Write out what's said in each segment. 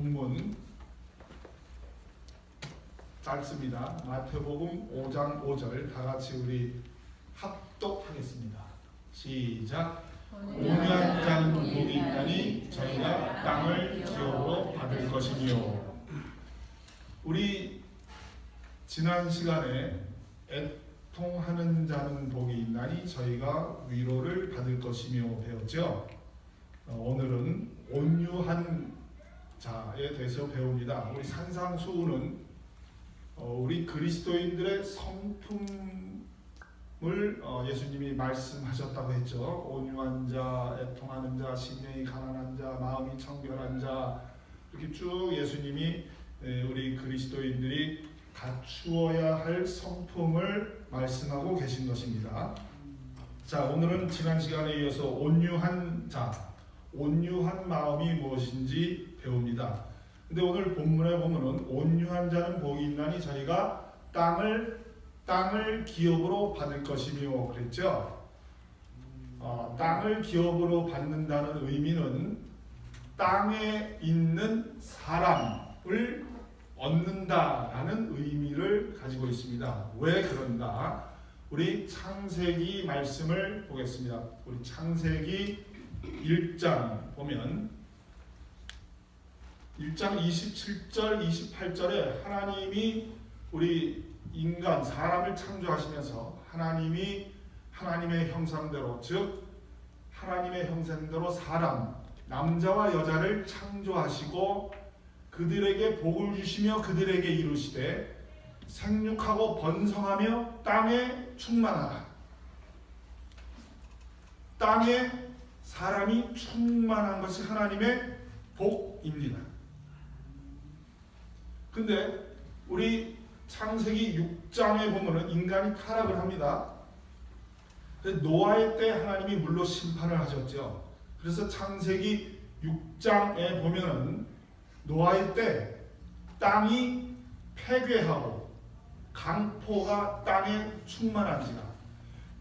본문 짧습니다. 마태복음 5장 5절 다 같이 우리 합독하겠습니다. 시작. 온유한 자는 복이 있나니 저희가 땅을 기업으로 받을 것이니요. 우리 지난 시간에 애통하는 자는 복이 있나니 저희가 위로를 받을 것이며 배웠죠. 오늘은 온유한 자에 대해서 배웁니다. 우리 산상수훈은 우리 그리스도인들의 성품을 예수님이 말씀하셨다고 했죠. 온유한 자, 애통하는 자, 심령이 가난한 자, 마음이 청결한 자, 이렇게 쭉 예수님이 우리 그리스도인들이 갖추어야 할 성품을 말씀하고 계신 것입니다. 자, 오늘은 지난 시간에 이어서 온유한 자, 온유한 마음이 무엇인지 배웁니다. 근데 오늘 본문에 보면은 온유한 자는 복이 있나니 저희가 땅을 기업으로 받을 것이며 그랬죠. 땅을 기업으로 받는다는 의미는 땅에 있는 사람을 얻는다라는 의미를 가지고 있습니다. 왜 그런가? 우리 창세기 말씀을 보겠습니다. 우리 창세기 1장 보면 1장 27절 28절에 하나님이 우리 인간 사람을 창조하시면서 하나님이 하나님의 형상대로, 즉 하나님의 형상대로 사람 남자와 여자를 창조하시고 그들에게 복을 주시며 그들에게 이루시되 생육하고 번성하며 땅에 충만하라. 땅에 사람이 충만한 것이 하나님의 복입니다. 근데 우리 창세기 6장에 보면은 인간이 타락을 합니다. 노아의 때 하나님이 물로 심판을 하셨죠. 그래서 창세기 6장에 보면은 노아의 때 땅이 폐괴하고 강포가 땅에 충만한지라.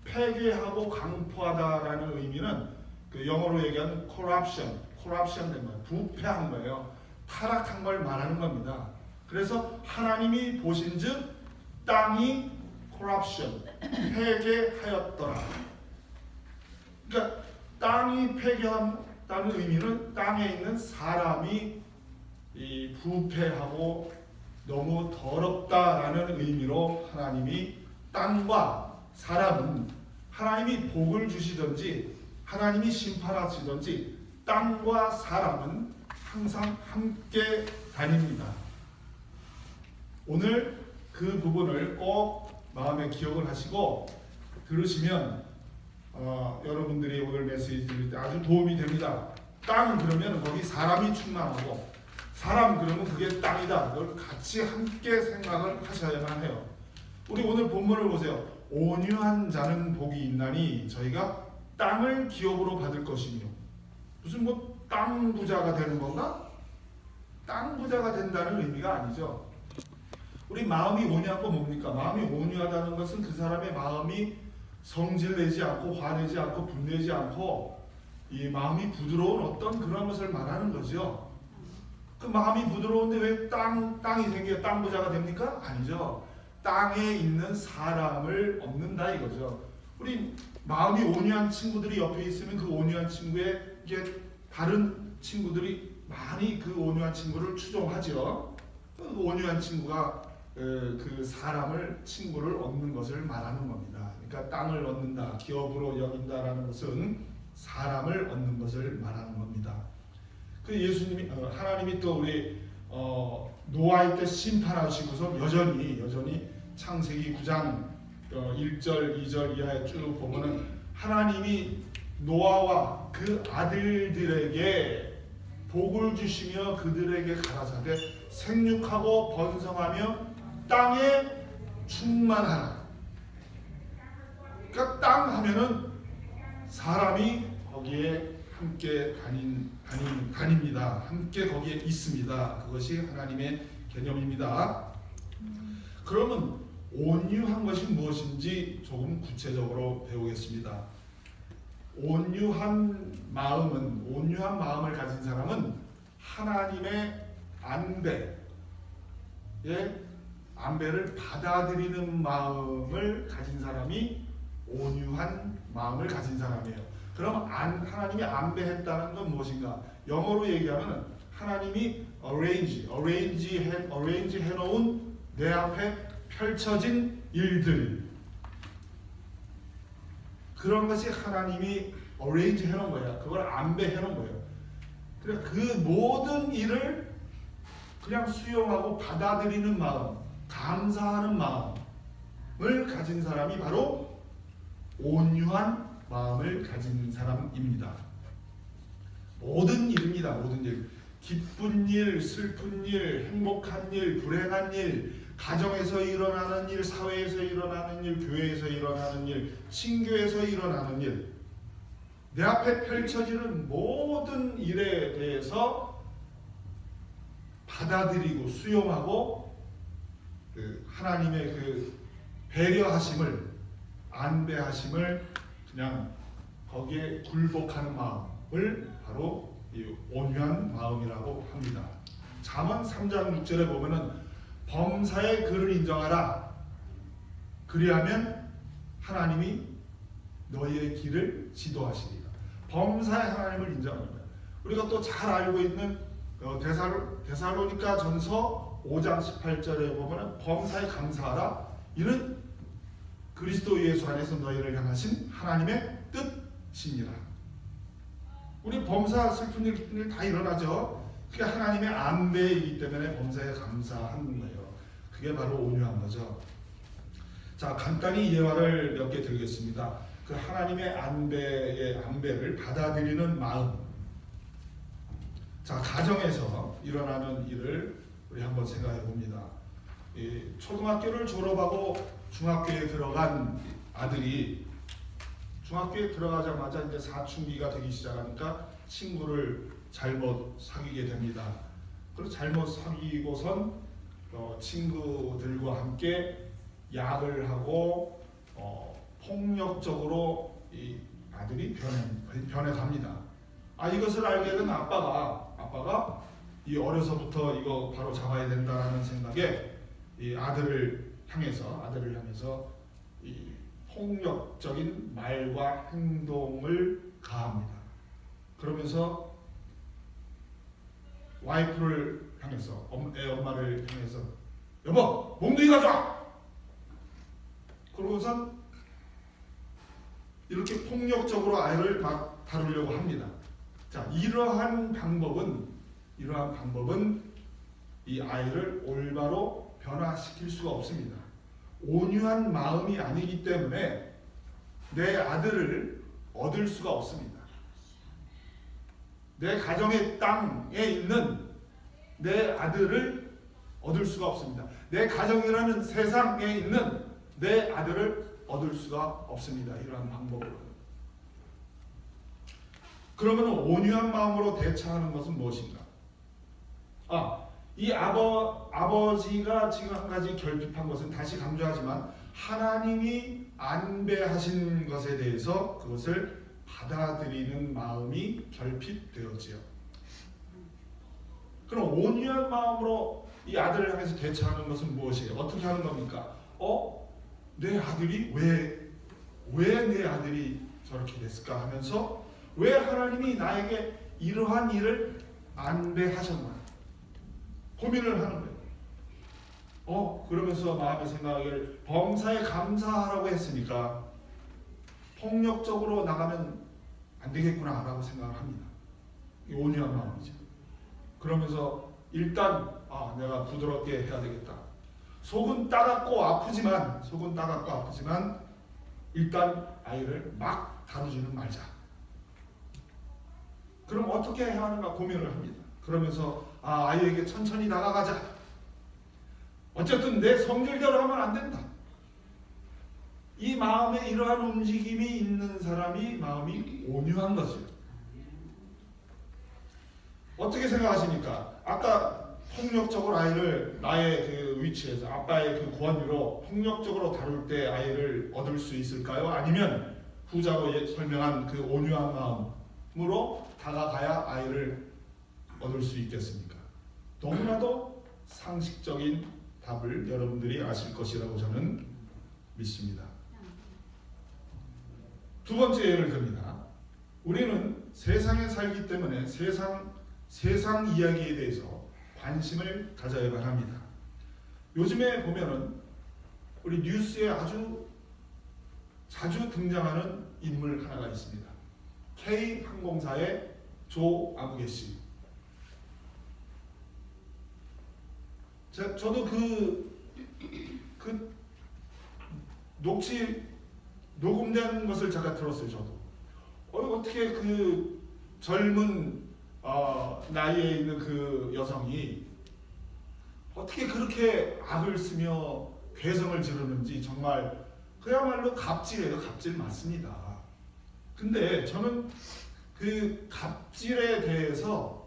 폐괴하고 강포하다라는 의미는 그 영어로 얘기하는 corruption 된 거예요. 부패한 거예요. 타락한 걸 말하는 겁니다. 그래서 하나님이 보신즉 땅이 corruption, 폐괴하였더라. 그러니까 땅이 폐괴한다는 의미는 땅에 있는 사람이 이 부패하고 너무 더럽다라는 의미로 하나님이 땅과 사람은 하나님이 복을 주시든지 하나님이 심판하시든지 땅과 사람은 항상 함께 다닙니다. 오늘 그 부분을 꼭 마음에 기억을 하시고 들으시면 여러분들이 오늘 메시지 들을 때 아주 도움이 됩니다. 땅 그러면 거기 사람이 충만하고 사람 그러면 그게 땅이다. 그걸 같이 함께 생각을 하셔야만 해요. 우리 오늘 본문을 보세요. 온유한 자는 복이 있나니 저희가 땅을 기업으로 받을 것이며, 무슨 땅 부자가 되는 건가? 땅 부자가 된다는 의미가 아니죠. 우리 마음이 온유한 거 뭡니까? 마음이 온유하다는 것은 그 사람의 마음이 성질내지 않고 화내지 않고 분내지 않고 이 마음이 부드러운 어떤 그런 것을 말하는 거죠. 그 마음이 부드러운데 왜 땅이 생겨 땅 부자가 됩니까? 아니죠. 땅에 있는 사람을 얻는다 이거죠. 우리 마음이 온유한 친구들이 옆에 있으면 그 온유한 친구에게 다른 친구들이 많이 그 온유한 친구를 추종하죠. 그 온유한 친구가 그 사람을 친구를 얻는 것을 말하는 겁니다. 그러니까 땅을 얻는다, 기업으로 여긴다라는 것은 사람을 얻는 것을 말하는 겁니다. 그 예수님이 하나님이 또 우리 노아의 때 심판하시고서 여전히 창세기 9장 1절 2절 이하에 쭉 보면은 하나님이 노아와 그 아들들에게 복을 주시며 그들에게 가라사대 생육하고 번성하며 땅에 충만하라. 그러니까 땅 하면은 사람이 거기에 함께 다닙니다. 함께 거기에 있습니다. 그것이 하나님의 개념입니다. 그러면 온유한 것이 무엇인지 조금 구체적으로 배우겠습니다. 온유한 마음을 가진 사람은 하나님의 안배를 받아들이는 마음을 가진 사람이 온유한 마음을 가진 사람이에요. 그럼 하나님이 안배했다는 건 무엇인가? 영어로 얘기하면 하나님이 arrange 해놓은 내 앞에 펼쳐진 일들, 그런 것이 하나님이 arrange 해놓은 거야. 그걸 안배해놓은 거예요. 그러니까 그 모든 일을 그냥 수용하고 받아들이는 마음, 감사하는 마음을 가진 사람이 바로 온유한 마음을 가진 사람입니다. 모든 일입니다. 모든 일. 기쁜 일, 슬픈 일, 행복한 일, 불행한 일, 가정에서 일어나는 일, 사회에서 일어나는 일, 교회에서 일어나는 일, 신교에서 일어나는 일, 내 앞에 펼쳐지는 모든 일에 대해서 받아들이고 수용하고 하나님의 그 배려하심을, 안배하심을 그냥 거기에 굴복하는 마음을 바로 이 온유한 마음이라고 합니다. 잠언 3장 6절에 보면은 범사의 그를 인정하라. 그리하면 하나님이 너희의 길을 지도하시리라. 범사의 하나님을 인정합니다. 우리가 또 잘 알고 있는 데살로니가 전서 5장 18절에 보면 범사에 감사하라. 이는 그리스도 예수 안에서 너희를 향하신 하나님의 뜻이니라. 우리 범사, 슬픈 일, 기쁜 일 다 일어나죠. 그게 하나님의 안배이기 때문에 범사에 감사하는 거예요. 그게 바로 온유한 거죠. 자, 간단히 예화를 몇 개 드리겠습니다. 그 하나님의 안배를 받아들이는 마음. 자, 가정에서 일어나는 일을 우리 한번 생각해 봅니다. 초등학교를 졸업하고 중학교에 들어간 아들이 중학교에 들어가자마자 이제 사춘기가 되기 시작하니까 친구를 잘못 사귀게 됩니다. 그래서 잘못 사귀고선 친구들과 함께 약을 하고 폭력적으로 이 아들이 변해갑니다. 이것을 알게 된 아빠가 이 어려서부터 이거 바로 잡아야 된다라는 생각에 이 아들을 향해서 이 폭력적인 말과 행동을 가합니다. 그러면서 와이프를 향해서, 애 엄마를 향해서 여보, 몽둥이 가져와! 그러고선 이렇게 폭력적으로 아이를 막 다루려고 합니다. 자, 이러한 방법은 이 아이를 올바로 변화시킬 수가 없습니다. 온유한 마음이 아니기 때문에 내 아들을 얻을 수가 없습니다. 내 가정의 땅에 있는 내 아들을 얻을 수가 없습니다. 내 가정이라는 세상에 있는 내 아들을 얻을 수가 없습니다. 이러한 방법으로. 그러면 온유한 마음으로 대처하는 것은 무엇인가? 이 아버지가 지금 한 가지 결핍한 것은 다시 강조하지만 하나님이 안배하신 것에 대해서 그것을 받아들이는 마음이 결핍되었지요. 그럼 온유한 마음으로 이 아들을 향해서 대처하는 것은 무엇이에요? 어떻게 하는 겁니까? 내 아들이 왜 내 아들이 저렇게 됐을까 하면서 왜 하나님이 나에게 이러한 일을 안배하셨나 고민을 하는 거예요. 그러면서 마음의 생각을 범사에 감사하라고 했으니까 폭력적으로 나가면 안 되겠구나 라고 생각을 합니다. 이 온유한 마음이죠. 그러면서 일단 내가 부드럽게 해야 되겠다. 속은 따갑고 아프지만 일단 아이를 막 다루지는 말자. 그럼 어떻게 해야 하는가 고민을 합니다. 그러면서 아이에게 천천히 다가가자. 어쨌든 내 성질대로 하면 안 된다. 이 마음에 이러한 움직임이 있는 사람이 마음이 온유한 거죠. 어떻게 생각하십니까? 아까 폭력적으로 아이를 나의 그 위치에서 아빠의 그 권위로 폭력적으로 다룰 때 아이를 얻을 수 있을까요? 아니면 후자로 설명한 그 온유한 마음으로 다가가야 아이를 얻을 수 있겠습니까? 너무나 너무나도 상식적인 답을 여러분들이 아실 것이라고 저는 믿습니다. 두 번째 예를 듭니다. 우리는 세상에 살기 때문에 세상 이야기에 대해서 관심을 가져야만 합니다. 요즘에 보면은 우리 뉴스에 아주 자주 등장하는 인물 하나가 있습니다. K항공사의 조아무개 씨. 저도 그 녹음된 것을 제가 들었어요. 저도 어떻게 그 젊은 나이에 있는 그 여성이 어떻게 그렇게 악을 쓰며 괴성을 지르는지 정말 그야말로 갑질이에요. 갑질 맞습니다. 근데 저는 그 갑질에 대해서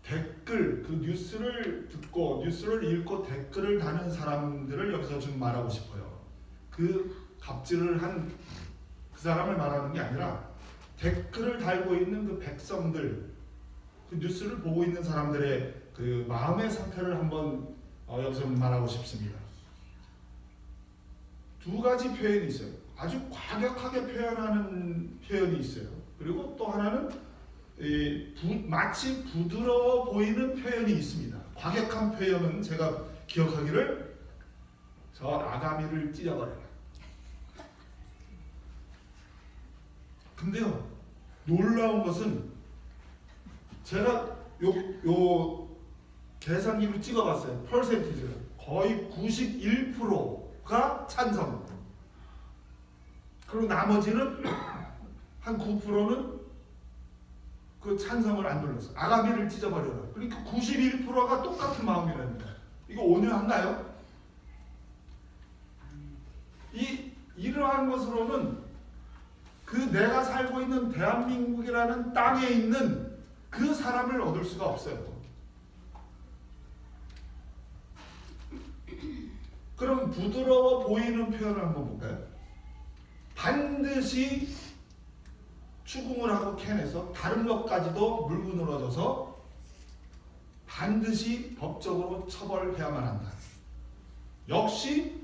댓글, 그 뉴스를 듣고 뉴스를 읽고 댓글을 다는 사람들을 여기서 좀 말하고 싶어요. 그 갑질을 한 그 사람을 말하는 게 아니라 댓글을 달고 있는 그 백성들, 그 뉴스를 보고 있는 사람들의 그 마음의 상태를 한번 여기서 말하고 싶습니다. 두 가지 표현이 있어요. 아주 과격하게 표현하는 표현이 있어요. 그리고 또 하나는 마치 부드러워 보이는 표현이 있습니다. 과격한 표현은 제가 기억하기를 저 아가미를 찢어버려라. 근데요, 놀라운 것은 제가 요 계산기로 찍어봤어요. 퍼센티지를 거의 91%가 찬성. 그리고 나머지는 한 9%는 그 찬성을 안 눌렀어. 아가미를 찢어버려라. 그러니까 91%가 똑같은 마음이라는 거예요. 이거 온유한가요? 이러한 것으로는 그 내가 살고 있는 대한민국이라는 땅에 있는 그 사람을 얻을 수가 없어요. 그럼 부드러워 보이는 표현을 한번 볼까요? 반드시 추궁을 하고 캐내서 다른 것까지도 물고 늘어져서 반드시 법적으로 처벌해야만 한다. 역시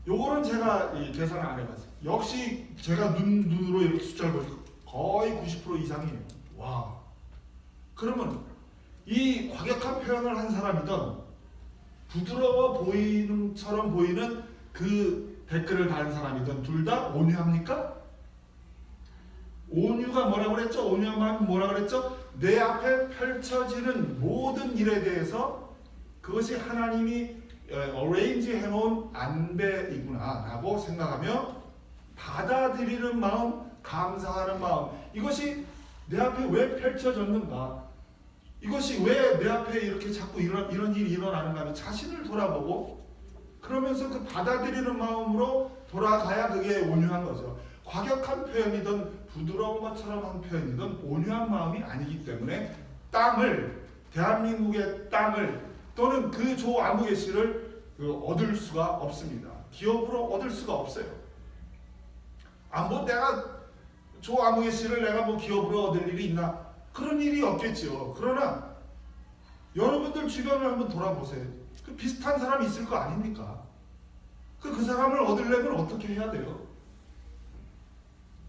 요거는 제가 계산을 안 해봤어요. 역시 제가 눈으로 이렇게 숫자를 보니까 거의 90% 이상이에요. 와. 그러면 이 과격한 표현을 한 사람이든 부드러워 보이는처럼 보이는 그 댓글을 다는 사람이든 둘 다 온유합니까? 온유가 뭐라고 그랬죠? 온유한 마음이 뭐라고 그랬죠? 내 앞에 펼쳐지는 모든 일에 대해서 그것이 하나님이 어레인지 해놓은 안배이구나 라고 생각하며 받아들이는 마음, 감사하는 마음, 이것이 내 앞에 왜 펼쳐졌는가, 이것이 왜 내 앞에 이렇게 자꾸 이런 일이 일어나는가 하면 자신을 돌아보고 그러면서 그 받아들이는 마음으로 돌아가야 그게 온유한 거죠. 과격한 표현이든 부드러운 것처럼 한 표현이든 온유한 마음이 아니기 때문에 대한민국의 땅을 또는 그 조아무개 씨를 얻을 수가 없습니다. 기업으로 얻을 수가 없어요. 내가 조아무개 씨를 내가 기업으로 얻을 일이 있나? 그런 일이 없겠죠. 그러나 여러분들 주변을 한번 돌아보세요. 그 비슷한 사람이 있을 거 아닙니까? 그 사람을 얻으려면 어떻게 해야 돼요?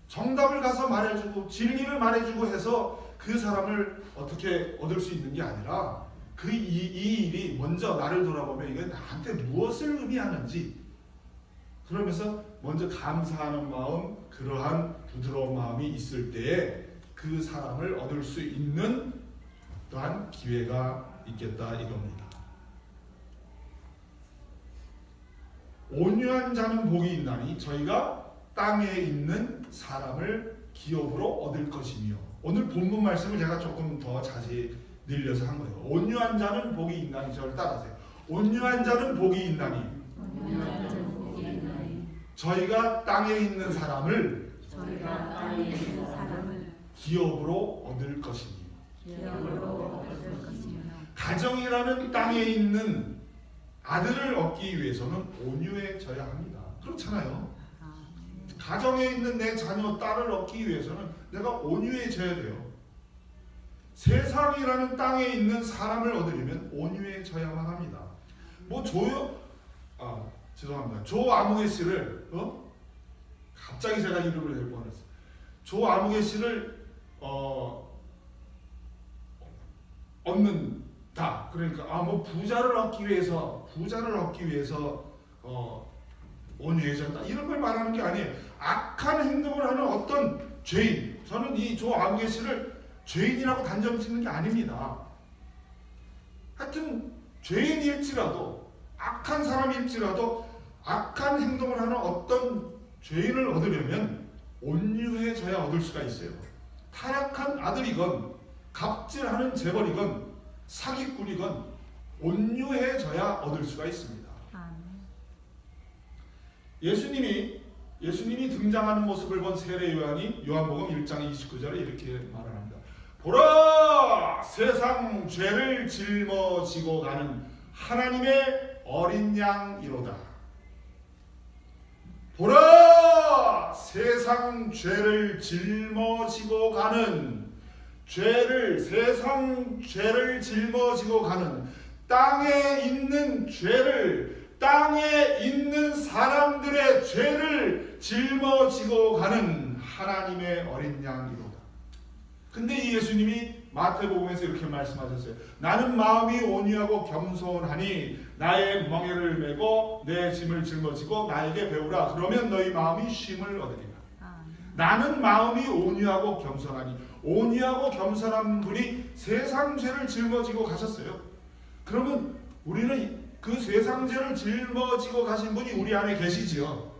정답을 가서 말해주고 진리를 말해주고 해서 그 사람을 어떻게 얻을 수 있는 게 아니라 이 일이 먼저 나를 돌아보면 이게 나한테 무엇을 의미하는지 그러면서 먼저 감사하는 마음, 그러한 부드러운 마음이 있을 때에 그 사람을 얻을 수 있는 또한 기회가 있겠다 이겁니다. 온유한 자는 복이 있나니 저희가 땅에 있는 사람을 기업으로 얻을 것이며, 오늘 본문 말씀을 제가 조금 더 자세히 늘려서 한 거예요. 온유한 자는 복이 있나니, 저를 따라하세요. 온유한 자는 복이 있나니 저희가 땅에 있는 사람을 기업으로 얻을 것이며. 가정이라는 땅에 있는 아들을 얻기 위해서는 온유해져야 합니다. 그렇잖아요. 가정에 있는 내 자녀, 딸을 얻기 위해서는 내가 온유해져야 돼요. 세상이라는 땅에 있는 사람을 얻으려면 온유해져야만 합니다. 뭐 죄송합니다. 조 아무개 씨를 갑자기 제가 이름을 댈 뻔했어요. 조 아무개 씨를 얻는다. 그러니까 뭐 부자를 얻기 위해서 온유해졌다 이런 걸 말하는 게 아니에요. 악한 행동을 하는 어떤 죄인, 저는 이 조 아무개 씨를 죄인이라고 단정 짓는 게 아닙니다. 하여튼 죄인일지라도 악한 사람일지라도 악한 행동을 하는 어떤 죄인을 얻으려면 온유해져야 얻을 수가 있어요. 타락한 아들이건 갑질하는 재벌이건 사기꾼이건 온유해져야 얻을 수가 있습니다. 예수님이 등장하는 모습을 본 세례 요한이 요한복음 1장 29절에 이렇게 말을 합니다. 보라, 세상 죄를 짊어지고 가는 하나님의 어린 양이로다. 보라, 세상 죄를 짊어지고 가는 세상 죄를 짊어지고 가는 땅에 있는 죄를, 땅에 있는 사람들의 죄를 짊어지고 가는 하나님의 어린 양이로다. 근데 이 예수님이 마태복음에서 이렇게 말씀하셨어요. 나는 마음이 온유하고 겸손하니 나의 멍에를 메고 내 짐을 짊어지고 나에게 배우라. 그러면 너희 마음이 쉼을 얻으리라. 나는 마음이 온유하고 겸손하니, 온유하고 겸손한 분이 세상 죄를 짊어지고 가셨어요. 그러면 우리는 그 세상 죄를 짊어지고 가신 분이 우리 안에 계시지요.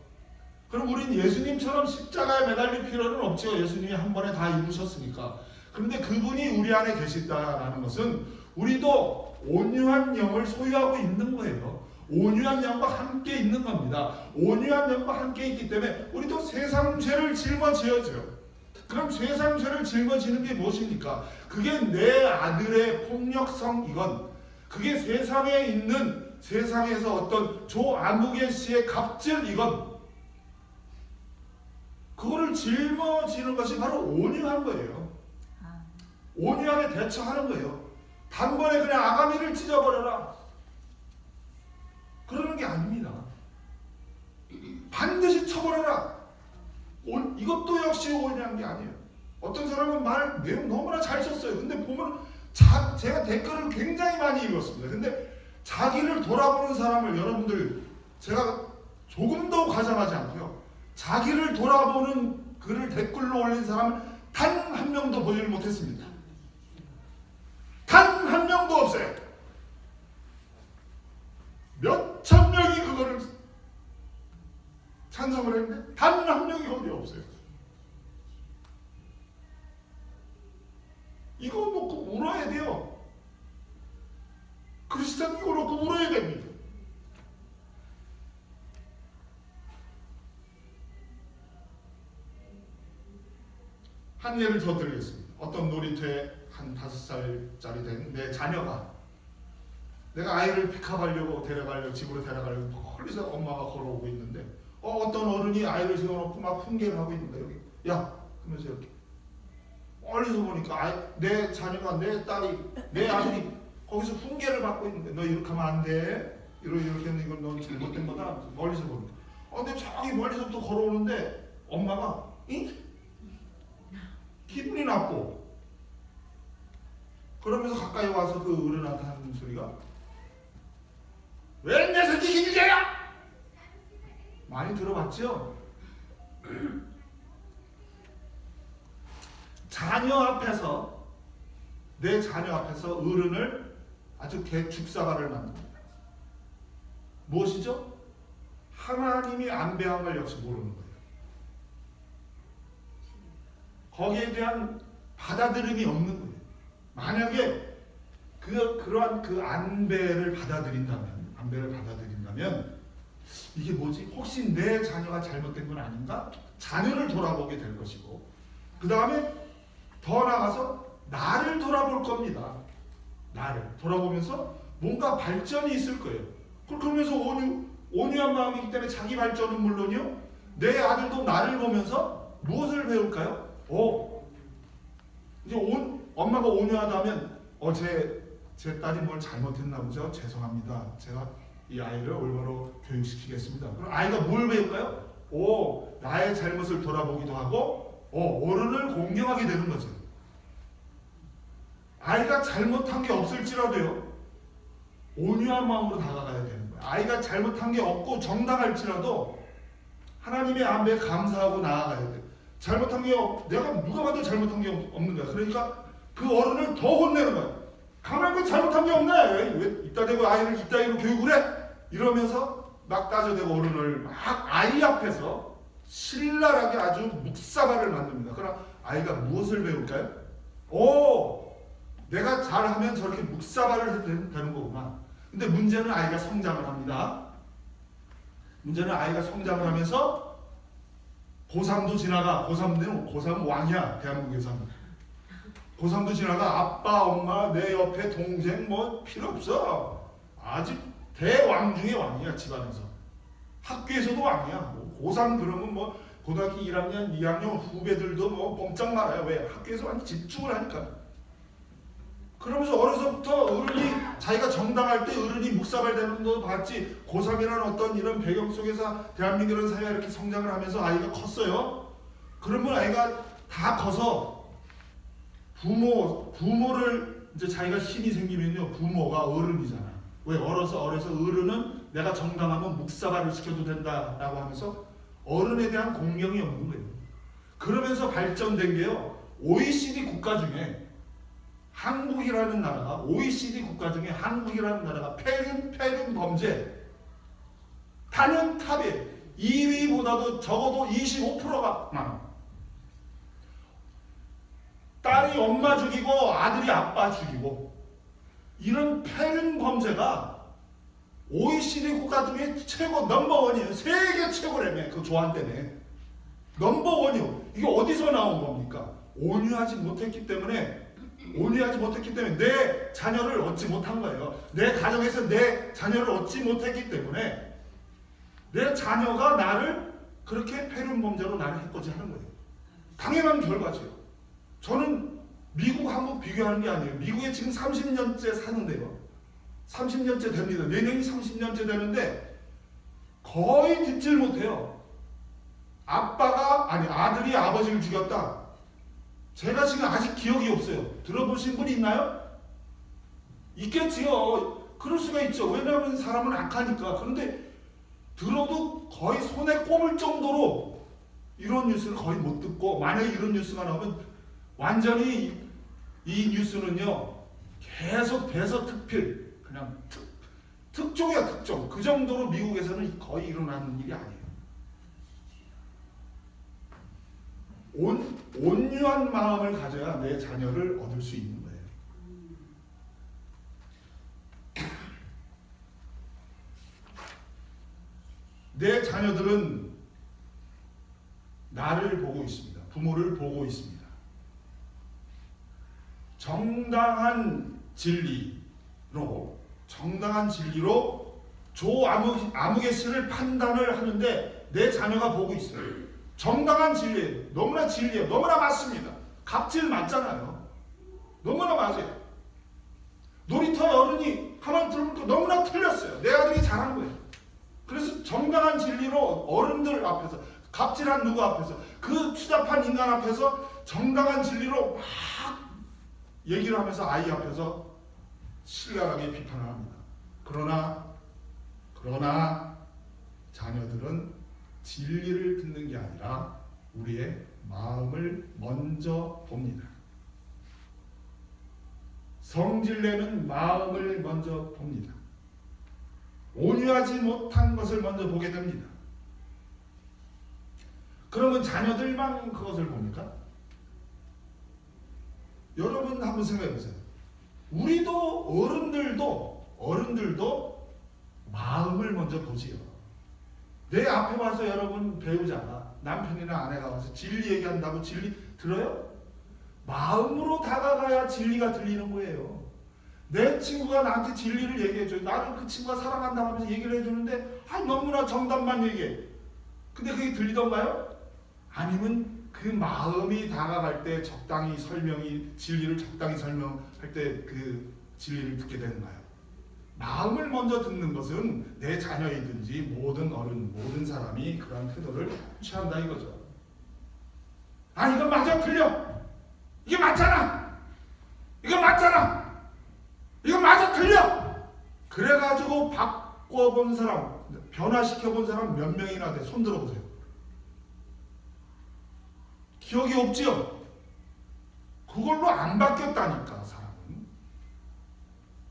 그럼 우린 예수님처럼 십자가에 매달릴 필요는 없죠. 예수님이 한 번에 다 이루셨으니까. 그런데 그분이 우리 안에 계시다라는 것은 우리도 온유한 영을 소유하고 있는 거예요. 온유한 영과 함께 있는 겁니다. 온유한 영과 함께 있기 때문에 우리도 세상 죄를 짊어져야죠. 그럼 세상 죄를 짊어지는 게 무엇입니까? 그게 내 아들의 폭력성이건, 그게 세상에서 어떤 조 아무개 씨의 갑질이건, 그거를 짊어지는 것이 바로 온유한 거예요. 온유하게 대처하는 거예요. 단번에 그냥 아가미를 찢어버려라, 그러는 게 아닙니다. 반드시 쳐버려라. 이것도 역시 온유한 게 아니에요. 어떤 사람은 말 내용 너무나 잘 썼어요. 근데 보면 제가 댓글을 굉장히 많이 읽었습니다. 근데 자기를 돌아보는 사람을, 여러분들 제가 조금도 과장하지 않고요, 자기를 돌아보는 글을 댓글로 올린 사람은 단 한 명도 보지를 못했습니다. 단 한 명도 없어요. 몇천 명이 그거를 찬성을 했는데 단 한 명이 어디 없어요. 이거 놓고 울어야 돼요. 크리스찬 이거 놓고 울어야 됩니다. 한 예를 더 드리겠습니다. 어떤 놀이터에 한 5살짜리 된 내 자녀가, 내가 아이를 픽업하려고 집으로 데려가려고 멀리서 엄마가 걸어오고 있는데 어떤 어른이 아이를 세워놓고 막 훈계를 하고 있는 거예요. 야! 그러면서 이렇게 멀리서 보니까 내 자녀가, 내 딸이, 내 아들이 거기서 훈계를 받고 있는 거예요. 너 이렇게 하면 안 돼. 이렇게 하면 이건 넌 잘못된 거다. 멀리서 보니까. 근데 저기 멀리서부터 걸어오는데 엄마가 기분이 나쁘고, 그러면서 가까이 와서 그 어른한테 하는 소리가, 왜 내 새끼 기질이야? 많이 들어봤죠? 내 자녀 앞에서 어른을 아주 개축사가를 만듭니다. 무엇이죠? 하나님이 안배한 걸 역시 모르는 거예요. 거기에 대한 받아들임이 없는 거예요. 만약에 그러한 안배를 받아들인다면 이게 뭐지? 혹시 내 자녀가 잘못된 건 아닌가? 자녀를 돌아보게 될 것이고, 그 다음에 더 나아가서 나를 돌아볼 겁니다. 나를 돌아보면서 뭔가 발전이 있을 거예요. 그러면서 온유한 마음이기 때문에 자기 발전은 물론이요, 내 아들도 나를 보면서 무엇을 배울까요? 이제 엄마가 온유하다면 제 딸이 뭘 잘못했나 보죠. 죄송합니다. 제가 이 아이를 올바로 교육시키겠습니다. 그럼 아이가 뭘 배울까요? 나의 잘못을 돌아보기도 하고 어른을 공경하게 되는 거죠. 아이가 잘못한 게 없을지라도요, 온유한 마음으로 다가가야 되는 거예요. 아이가 잘못한 게 없고 정당할지라도 하나님의 안배에 감사하고 나아가야 돼요. 잘못한 게 내가 누가 봐도 잘못한 게 없는 거야. 그러니까 그 어른을 더 혼내는 거야. 가만히 잘못한 게 없네. 왜 이따 대고 아이를 이따위로 교육을 해? 이러면서 막 따져대고 어른을 막 아이 앞에서 신랄하게 아주 묵사발을 만듭니다. 그럼 아이가 무엇을 배울까요? 내가 잘하면 저렇게 묵사발을 해도 되는 거구나. 근데 문제는 아이가 성장을 합니다. 문제는 아이가 성장을 하면서 고3도 지나가. 고3은 왕이야. 대한민국에서는. 고3도 지나가. 아빠, 엄마, 내 옆에 동생 뭐 필요 없어. 아직 대왕 중에 왕이야. 집안에서. 학교에서도 왕이야. 고3 그러면 뭐 고등학교 1학년, 2학년 후배들도 뭐 꼼짝 말아요. 왜? 학교에서 완전 집중을 하니까. 그러면서 어려서부터 어른이 자기가 정당할 때 어른이 묵사발 되는 거 봤지. 고3이라는 어떤 이런 배경 속에서 대한민국이라는 사회가 이렇게 성장을 하면서 아이가 컸어요. 그러면 아이가 다 커서 부모를 이제 자기가 힘이 생기면요, 부모가 어른이잖아. 왜? 어려서 어른은 내가 정당하면 묵사발을 시켜도 된다라고 하면서 어른에 대한 공경이 없는 거예요. 그러면서 발전된 게요, OECD 국가 중에 한국이라는 나라가, OECD 국가 중에 한국이라는 나라가 폐륜 범죄 단연 탑에 2위보다도 적어도 25%가 많아. 딸이 엄마 죽이고 아들이 아빠 죽이고 이런 폐륜 범죄가 OECD 국가 중에 최고 넘버원이에요. 세계 최고라며. 그 조한 때문에 넘버원이요. 이게 어디서 나온 겁니까? 온유하지 못했기 때문에 내 자녀를 얻지 못한 거예요. 내 가정에서 내 자녀를 얻지 못했기 때문에 내 자녀가 나를 그렇게 폐륜 범죄로 나를 해코지하는 거예요. 당연한 결과죠. 저는 미국, 한국 비교하는 게 아니에요. 미국에 지금 30년째 사는데요. 30년째 됩니다. 내년이 30년째 되는데 거의 듣질 못해요. 아들이 아버지를 죽였다. 제가 지금 아직 기억이 없어요. 들어보신 분이 있나요? 있겠지요. 그럴 수가 있죠. 왜냐하면 사람은 악하니까. 그런데 들어도 거의 손에 꼽을 정도로 이런 뉴스를 거의 못 듣고, 만약에 이런 뉴스가 나오면 완전히 이 뉴스는요, 계속 대서특필, 그냥 특종이야, 특종. 그 정도로 미국에서는 거의 일어나는 일이 아니에요. 온유한 마음을 가져야 내 자녀를 얻을 수 있는 거예요. 내 자녀들은 나를 보고 있습니다. 부모를 보고 있습니다. 정당한 진리로 조 아무개 씨를 판단을 하는데 내 자녀가 보고 있어요. 정당한 진리예요. 너무나 진리예요. 너무나 맞습니다. 갑질 맞잖아요. 너무나 맞아요. 놀이터에 어른이 가만히 들으니까 너무나 틀렸어요. 내 아들이 잘한 거예요. 그래서 정당한 진리로 어른들 앞에서, 갑질한 누구 앞에서, 그 추잡한 인간 앞에서 정당한 진리로 막 얘기를 하면서 아이 앞에서 신랄하게 비판을 합니다. 그러나 자녀들은 진리를 듣는 게 아니라 우리의 마음을 먼저 봅니다. 성질내는 마음을 먼저 봅니다. 온유하지 못한 것을 먼저 보게 됩니다. 그러면 자녀들만 그것을 봅니까? 여러분 한번 생각해 보세요. 우리도 어른들도 마음을 먼저 보지요. 내 앞에 와서 여러분 배우자가, 남편이나 아내가 와서 진리 얘기한다고 진리 들어요? 마음으로 다가가야 진리가 들리는 거예요. 내 친구가 나한테 진리를 얘기해줘요. 나를 그 친구가 사랑한다고 하면서 얘기를 해주는데 너무나 정답만 얘기해. 근데 그게 들리던가요? 아니면 그 마음이 다가갈 때 적당히 진리를 적당히 설명할 때 그 진리를 듣게 되는 거예요. 마음을 먼저 듣는 것은 내 자녀이든지 모든 어른, 모든 사람이 그러한 태도를 취한다 이거죠. 아, 이거 맞아, 틀려. 이게 맞잖아. 이거 맞잖아. 이거 맞아, 틀려. 그래가지고 바꿔본 사람, 변화시켜본 사람 몇 명이나 돼? 손 들어보세요. 기억이 없지요? 그걸로 안 바뀌었다니까, 사람은.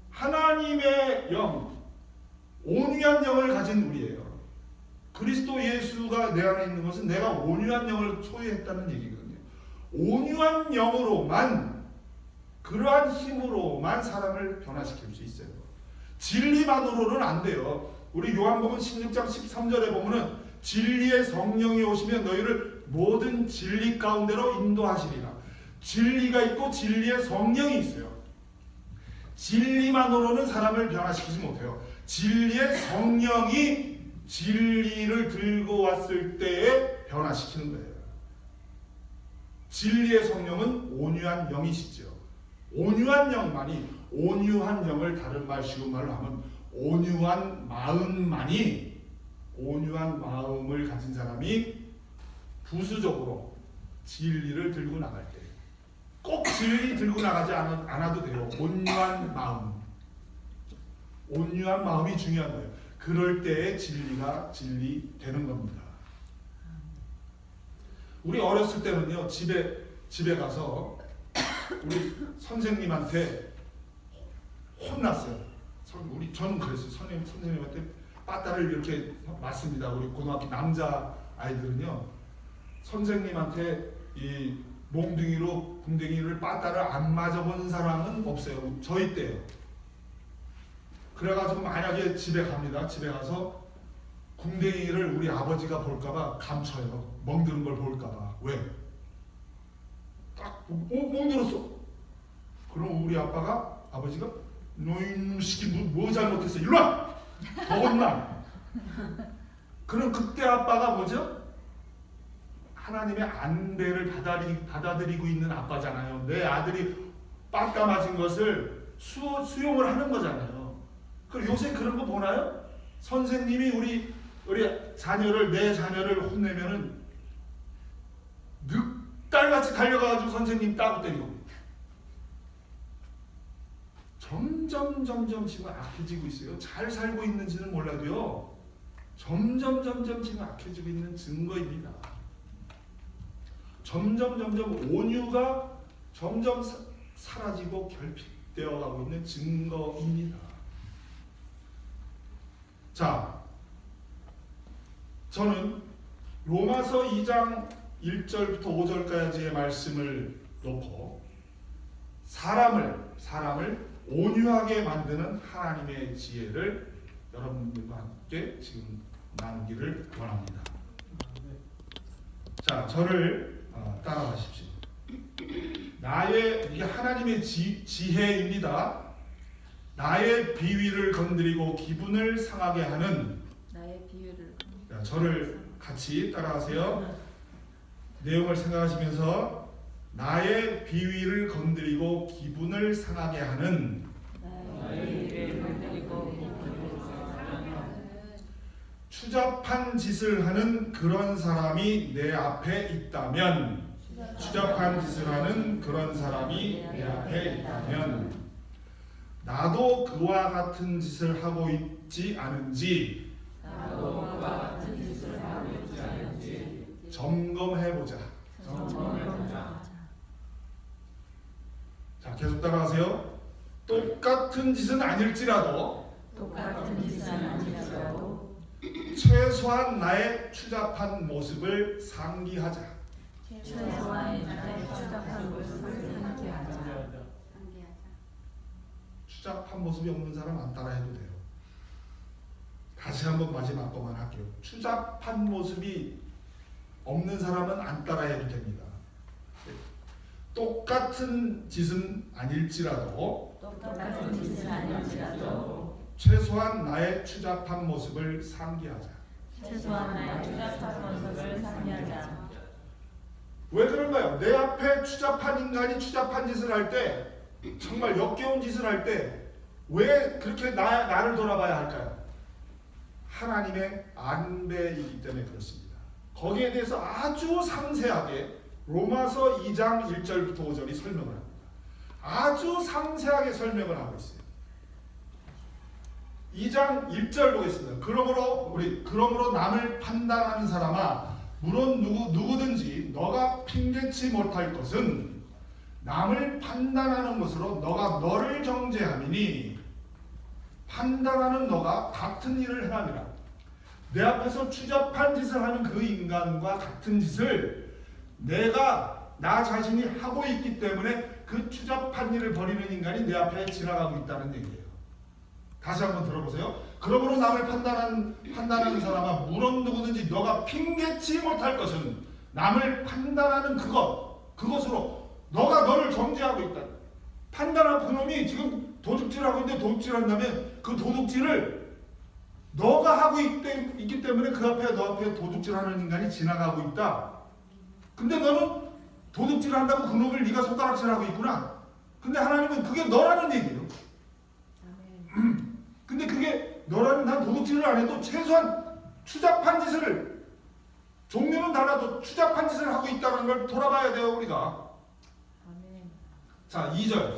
하나님의 영, 온유한 영을 가진 우리예요. 그리스도 예수가 내 안에 있는 것은 내가 온유한 영을 소유했다는 얘기거든요. 온유한 영으로만, 그러한 힘으로만 사람을 변화시킬 수 있어요. 진리만으로는 안 돼요. 우리 요한복음 16장 13절에 보면은 진리의 성령이 오시면 너희를 모든 진리 가운데로 인도하시리라. 진리가 있고 진리의 성령이 있어요. 진리만으로는 사람을 변화시키지 못해요. 진리의 성령이 진리를 들고 왔을 때에 변화시키는 거예요. 진리의 성령은 온유한 영이시죠. 온유한 영만이, 온유한 영을 다른 말 쉬운 말로 하면 온유한 마음만이, 온유한 마음을 가진 사람이 부수적으로 진리를 들고 나갈 때, 꼭 진리 들고 나가지 않아도 돼요. 온유한 마음, 온유한 마음이 중요한 거예요. 그럴 때에 진리가 진리 되는 겁니다. 우리 어렸을 때는요, 집에 가서 우리 선생님한테 혼났어요. 저는 그랬어요. 선생님한테 빠따를 이렇게 맞습니다. 우리 고등학교 남자 아이들은요, 선생님한테 이 몽둥이로 궁뎅이를 빠따를 안 맞아본 사람은 없어요. 저희 때요. 그래가지고 만약에 집에 갑니다. 집에 가서 궁뎅이를 우리 아버지가 볼까봐 감춰요. 멍드는 걸 볼까봐. 왜? 딱 멍들었어. 그럼 우리 아버지가 너희 시키 뭐 잘못했어? 일로 와! 더 혼나. 그럼 그때 아빠가 뭐죠? 하나님의 안배를 받아들이고 있는 아빠잖아요. 내 아들이 빠따 맞은 것을 수용을 하는 거잖아요. 그럼 요새 그런 거 보나요? 선생님이 우리 내 자녀를 혼내면은 늑달같이 달려가가지고 선생님 따고 때리고. 점점 지금 악해지고 있어요. 잘 살고 있는지는 몰라도요, 점점 지금 악해지고 있는 증거입니다. 점점 온유가 점점 사라지고 결핍되어 가고 있는 증거입니다. 자, 저는 로마서 2장 1절부터 5절까지의 말씀을 놓고 사람을 온유하게 만드는 하나님의 지혜를 여러분들과 함께 지금 나누기를 원합니다. 자, 저를 따라가십시오. 이게 하나님의 지혜입니다. 나의 비위를 건드리고 기분을 상하게 하는, 나의 비위를 자, 저를 같이 따라하세요. 내용을 생각하시면서 나의 비위를 건드리고 기분을 상하게 하는, 추잡한 짓을 하는 그런 사람이 내 앞에 있다면, 추잡한 짓을 하는 그런 사람이 내 앞에 있다면 나도 그와 같은 짓을 하고 있지 않은지 점검해보자. 자, 계속 따라하세요. 똑같은 짓은 아닐지라도 최소한 나의 추잡한 모습을 상기하자. 추잡한 모습이 없는 사람 안 따라해도 돼요. 다시 한번 마지막 거만 할게요. 추잡한 모습이 없는 사람은 안 따라해도 됩니다. 똑같은 짓은 아닐지라도 최소한 나의 추잡한 모습을 상기하자. 왜 그런가요? 내 앞에 추잡한 인간이 추잡한 짓을 할 때, 정말 역겨운 짓을 할 때 왜 그렇게 나를 돌아봐야 할까요? 하나님의 안배이기 때문에 그렇습니다. 거기에 대해서 아주 상세하게 로마서 2장 1절부터 5절이 설명을 합니다. 아주 상세하게 설명을 하고 있어요. 2장 1절 보겠습니다. 그러므로 남을 판단하는 사람아, 물론 누구든지 너가 핑계치 못할 것은 남을 판단하는 것으로 너가 너를 정죄함이니 판단하는 너가 같은 일을 행함이라. 내 앞에서 추잡한 짓을 하는 그 인간과 같은 짓을 내가 나 자신이 하고 있기 때문에 그 추잡한 일을 벌이는 인간이 내 앞에 지나가고 있다는 얘기예요. 다시 한번 들어보세요. 그러므로 남을 판단하는 사람아, 물론 누구든지 너가 핑계치 못할 것은 남을 판단하는 그것으로 너가 너를 정죄하고 있다. 판단한 그놈이 지금 도둑질하고 있는데 도둑질한다면 그 도둑질을 너가 하고 있기 때문에 너 앞에 도둑질하는 인간이 지나가고 있다. 근데 너는 도둑질한다고 그놈을 네가 손가락질하고 있구나. 근데 하나님은 그게 너라는 얘기예요. 근데 그게 너라는, 난 도둑질을 안 해도 최소한 추잡한 짓을, 종류는 달라도 추잡한 짓을 하고 있다는 걸 돌아봐야 돼요, 우리가. 자, 2절.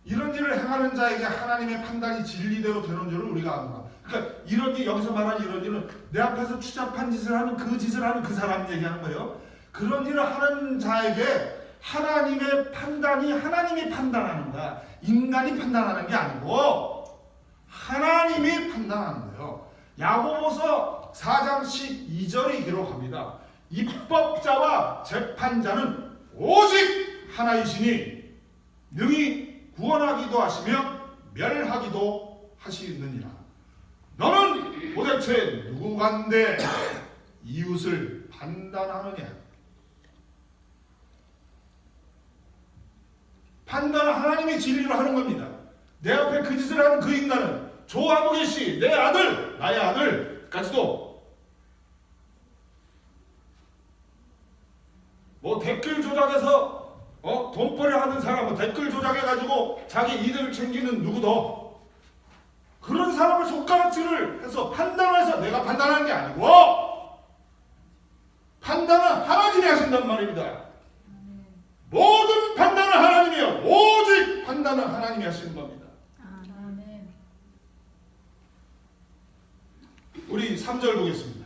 이런 일을 행하는 자에게 하나님의 판단이 진리대로 되는 줄을 우리가 아노라. 그러니까 여기서 말하는 이런 일은 내 앞에서 추잡한 짓을 하는 그 사람 얘기하는 거예요. 그런 일을 하는 자에게 하나님의 판단이, 하나님이 판단하는 거야. 인간이 판단하는 게 아니고 하나님이 판단하는 거예요. 야고보서 4장 12절이 기록합니다. 입법자와 재판자는 오직 하나이시니 능히 구원하기도 하시며 멸하기도 하시느니라. 너는 도대체 누구간데 이웃을 판단하느냐? 판단은 하나님이 진리로 하는 겁니다. 내 앞에 그 짓을 하는 그 인간은 좋아하고 계시, 나의 아들까지도 뭐 댓글 조작해서 돈벌이 하는 사람은 댓글 조작해가지고 자기 이득을 챙기는 누구도 그런 사람을 손가락질을 해서 판단해서 내가 판단하는 게 아니고 판단은 하나님이 하신단 말입니다. 모든 판단은 하나님이요. 오직 판단은 하나님이 하시는 겁니다. 우리 3절 보겠습니다.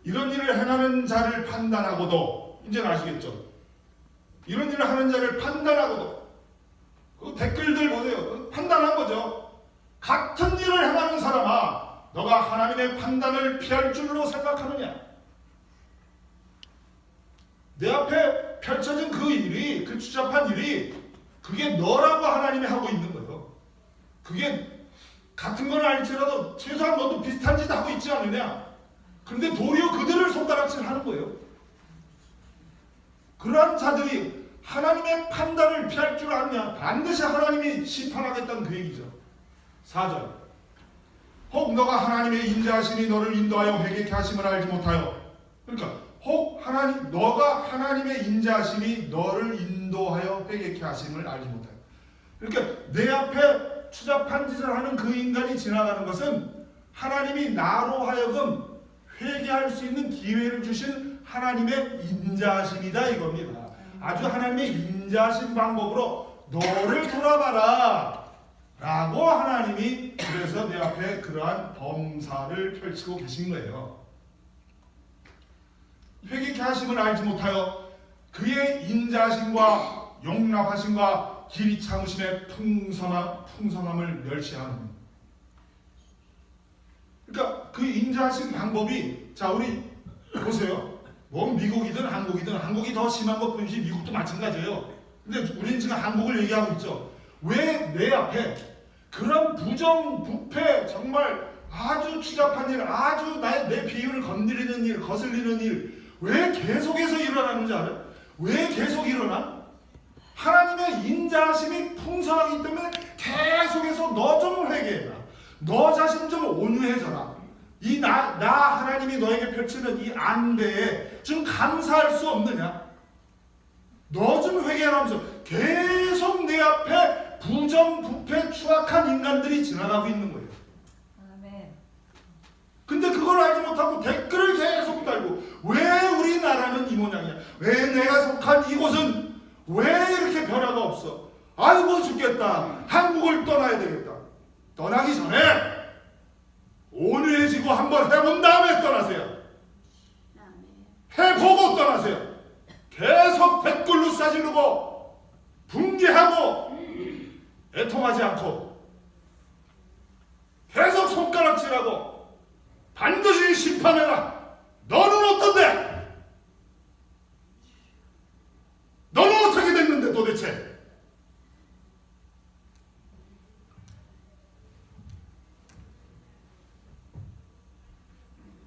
이런 일을 행하는 자를 판단하고도, 이제는 아시겠죠? 이런 일을 하는 자를 판단하고도, 그 댓글들 보세요. 판단한 거죠. 같은 일을 행하는 사람아, 너가 하나님의 판단을 피할 줄로 생각하느냐? 내 앞에 펼쳐진 그 일이, 그 추잡한 일이, 그게 너라고 하나님이 하고 있는 거예요. 그게 같은 건 아닐지라도 최소한 너도 비슷한 짓 하고 있지 않느냐? 그런데 도리어 그들을 손가락질 하는 거예요. 그러한 자들이 하나님의 판단을 피할 줄 아느냐? 반드시 하나님이 심판하겠다는 그 얘기죠. 4절. 혹 너가 하나님의 인자하심이 너를 인도하여 회개케 하심을 알지 못하여. 그러니까 혹 너가 하나님의 인자하심이 너를 인도하여 회개케 하심을 알지 못하여. 그러니까 내 앞에 추잡한 짓을 하는 그 인간이 지나가는 것은 하나님이 나로 하여금 회개할 수 있는 기회를 주신 하나님의 인자하심이다 이겁니다. 아주 하나님의 인자하신 방법으로 너를 돌아봐라 라고 하나님이 그래서 내 앞에 그러한 범사를 펼치고 계신 거예요. 회개케 하심을 알지 못하여 그의 인자하심과 용납하심과 길이 참으심의 풍성함을 멸시하는. 그러니까 그 인자하신 방법이, 자 우리 보세요. 뭐 미국이든 한국이든 한국이 더 심한 것 뿐이지 미국도 마찬가지예요. 근데 우리는 지금 한국을 얘기하고 있죠. 왜 내 앞에 그런 부정, 부패, 정말 아주 추잡한 일, 아주 내 비율을 건드리는 일, 거슬리는 일, 왜 계속해서 일어나는지 알아요? 왜 계속 일어나? 하나님의 인자하심이 풍성하기 때문에 계속해서 너 좀 회개해라. 너 자신 좀 온유해져라. 나 하나님이 너에게 펼치는 이 안배에 좀 감사할 수 없느냐? 너 좀 회개하면서 계속 내 앞에 부정부패 추악한 인간들이 지나가고 있는 거예요. 아멘. 근데 그걸 알지 못하고 댓글을 계속 달고, 왜 우리나라는 이 모양이야? 왜 내가 속한 이곳은 왜 이렇게 변화가 없어? 아이고 죽겠다. 한국을 떠나야 되겠다. 떠나기 전에 온유해지고 한번 해본 다음에 떠나세요. 해보고 떠나세요. 계속 댓글로 싸지르고 붕괴하고 애통하지 않고 계속 손가락질하고 반드시 심판해라. 너는 어떤데? 너는 어떻게 됐는데 도대체?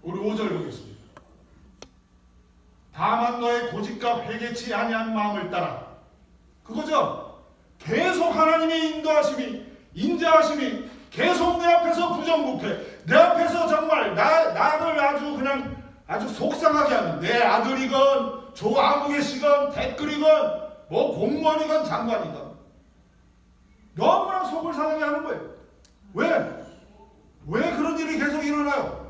우리 5절 보겠습니다. 다만 너의 고집과 회개치 아니한 마음을 따라. 그거죠. 계속 하나님의 인도하심이, 인자하심이 계속 내 앞에서 부정부패, 내 앞에서 정말 나를 아주 그냥 아주 속상하게 하는, 내 아들이건 조아무개시건 댓글이건 뭐 공무원이건 장관이건 너무나 속을 상하게 하는 거예요. 왜 그런 일이 계속 일어나요?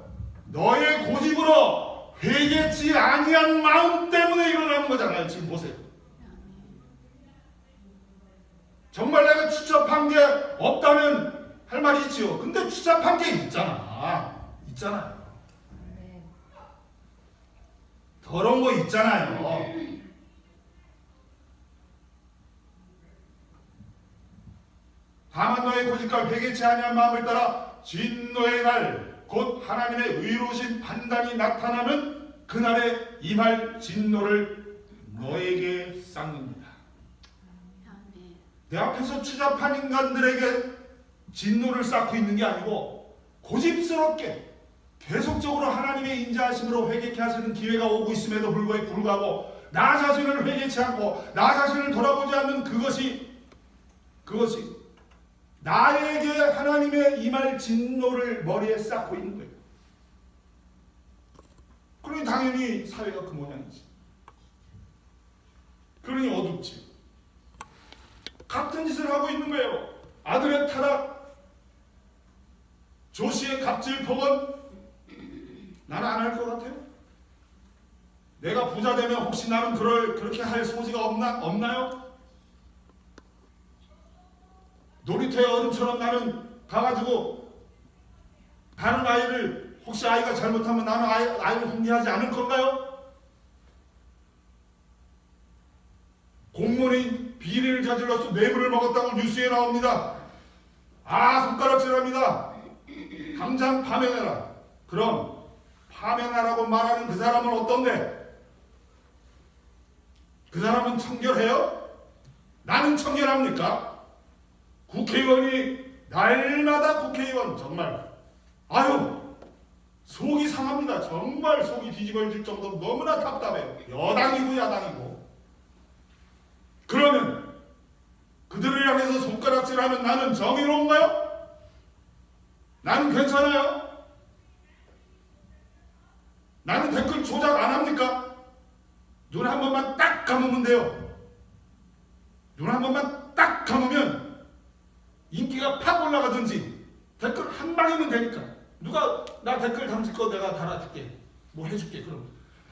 너의 고집으로 회개치 아니한 마음 때문에 일어나는 거잖아요. 지금 보세요. 정말 내가 추잡한 게 없다면 할 말이 있지요. 근데 추잡한 게 있잖아요. 더러운 거 있잖아요. 다만 너의 고집과 회개치 아니한 마음을 따라 진노의 날 곧 하나님의 의로우신 판단이 나타나는 그날에 임할 진노를 너에게 쌓는다. 내 앞에서 추잡한 인간들에게 진노를 쌓고 있는 게 아니고 고집스럽게 계속적으로 하나님의 인자하심으로 회개케 하시는 기회가 오고 있음에도 불구하고 나 자신을 회개치 않고 나 자신을 돌아보지 않는 그것이 나에게 하나님의 임할 진노를 머리에 쌓고 있는 거예요. 그러니 당연히 사회가 그 모양이지. 그러니 어둡지. 같은 짓을 하고 있는 거예요. 아들의 타락, 조씨의 갑질 폭언, 나는 안 할 것 같아요. 내가 부자 되면 혹시 나는 그렇게 할 소지가 없나요? 놀이터의 어른처럼 나는 가가지고 다른 아이를, 혹시 아이가 잘못하면 나는 아이를 훈계하지 않을 건가요? 공무원이 비리를 저질러서 뇌물을 먹었다고 뉴스에 나옵니다. 손가락질합니다. 당장 파면해라. 그럼 파면하라고 말하는 그 사람은 어떤데? 그 사람은 청결해요? 나는 청결합니까? 국회의원이 날마다 국회의원 정말 속이 상합니다. 정말 속이 뒤집어질 정도로 너무나 답답해요. 여당이고 야당이고. 그러면 그들을 향해서 손가락질하는 나는 정의로운가요? 나는 괜찮아요? 나는 댓글 조작 안 합니까? 눈 한 번만 딱 감으면 돼요. 눈 한 번만 딱 감으면 인기가 팍 올라가든지 댓글 한 방이면 되니까. 누가 나 댓글 당신 거 내가 달아줄게, 뭐 해줄게. 그럼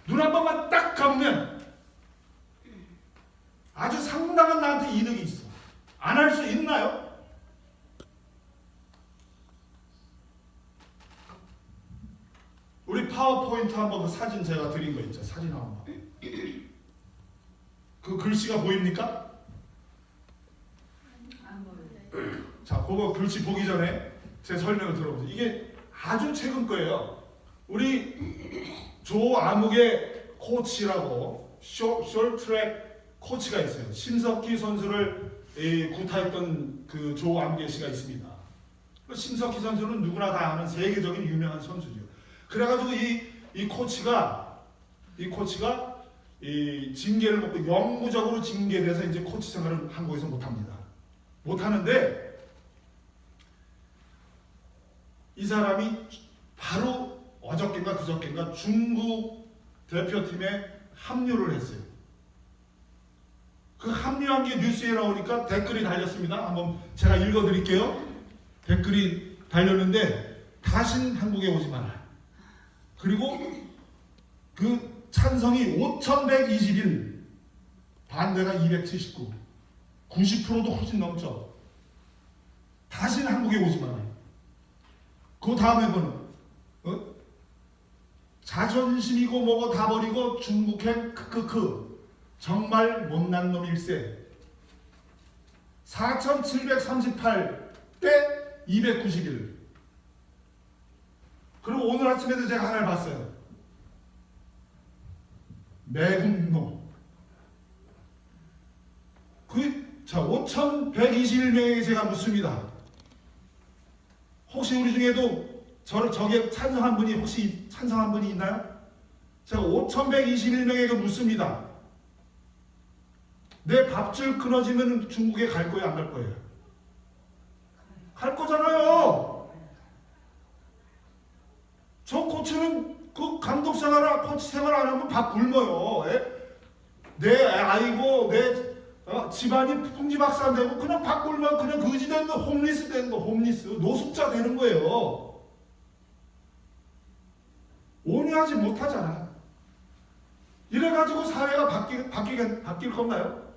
눈 한 번만 딱 감으면 아주 상당한 나한테 이득이 있어. 안 할 수 있나요? 우리 파워포인트 한번 그 사진 제가 드린 거 있죠. 사진 한번. 그 글씨가 보입니까? 자, 그거 글씨 보기 전에 제 설명을 들어보세요. 이게 아주 최근 거예요. 우리 조아무개 코치라고 숄트트랙 코치가 있어요. 심석희 선수를 구타했던 그 조아무개 씨가 있습니다. 심석희 선수는 누구나 다 아는 세계적인 유명한 선수죠. 그래가지고 이 코치가 이 징계를 먹고 영구적으로 징계돼서 이제 코치 생활을 한국에서 못합니다. 못하는데 이 사람이 바로 어저께인가 그저께인가 중국 대표팀에 합류를 했어요. 그 합류한 게 뉴스에 나오니까 댓글이 달렸습니다. 한번 제가 읽어드릴게요. 댓글이 달렸는데 다신 한국에 오지 마라. 그리고 그 찬성이 5,121, 반대가 279, 90%도 훨씬 넘죠. 다신 한국에 오지 마라. 그 다음에 보는 자존심이고 뭐고 다 버리고 중국행 크크크 정말 못난 놈일세. 4,738 대 291. 그리고 오늘 아침에도 제가 하나를 봤어요. 매국노. 자, 5,121명에게 제가 묻습니다. 혹시 우리 중에도 저게 찬성한 분이 혹시 찬성한 분이 있나요? 제가 5,121명에게 묻습니다. 내 밥줄 끊어지면 중국에 갈 거예요, 안 갈 거예요? 갈 거잖아요. 저 코치는 그 감독 생활, 코치 생활 안 하면 밥 굶어요. 내 아이고 내 집안이 풍지박산 되고 그냥 밥 굶으면 그냥 거지되는 거, 홈리스 되는 거, 홈리스 노숙자 되는 거예요. 온유하지 못하잖아. 이래가지고 사회가 바뀔 건가요?